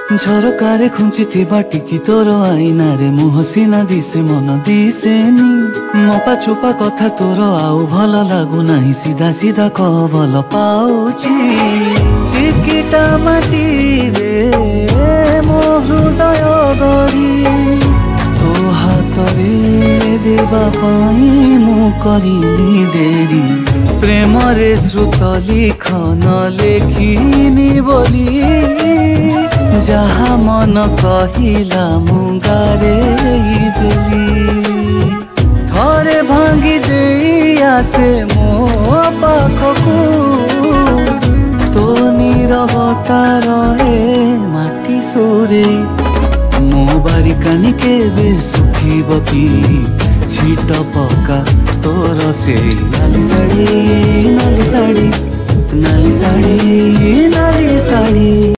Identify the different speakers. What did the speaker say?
Speaker 1: ଝରକାରେ ଖୁଞ୍ଚିଥିବା ଟିକି ତୋର ଆଇନାରେ ମୁହଁ ସିନା ଦିଶେ ମନ ଦିଶେନି। ମପା ଚୋପା କଥା ତୋର ଆଉ ଭଲ ଲାଗୁନାହିଁ, ସିଧା ସିଧା କହ ଭଲ ପାଉଛି। ଚିକିଟା ମାଟିରେ ମୋ ହୃଦୟ ଗଢ଼ି ତୋ ହାତରେ ଦେବା ପାଇଁ ମୁଁ କରିନି ଡେରି। ପ୍ରେମରେ ଶ୍ରୁତ ଲିଖନ ଲେଖିନି ବୋଲି ଯାହା ମନ କହିଲା ମୁଁ ଗାରେଇ ଦେଲି। ଥରେ ଭାଙ୍ଗି ଦେଇ ଆସେ ମୋ ପାଖକୁ, ତୋ ନୀରବତା ରହେ ମାଟି ସୁରେ। ମୋ ବାରିକାନି କେବେ ଶୁଖିବ କି ଛିଟ ପକା ତୋର ସେଇ ନାଲି ଶାଢ଼ୀ ନାଲି ଶାଢ଼ୀ ନାଲି ଶାଢ଼ୀ ନାଲି ଶାଢ଼ୀ।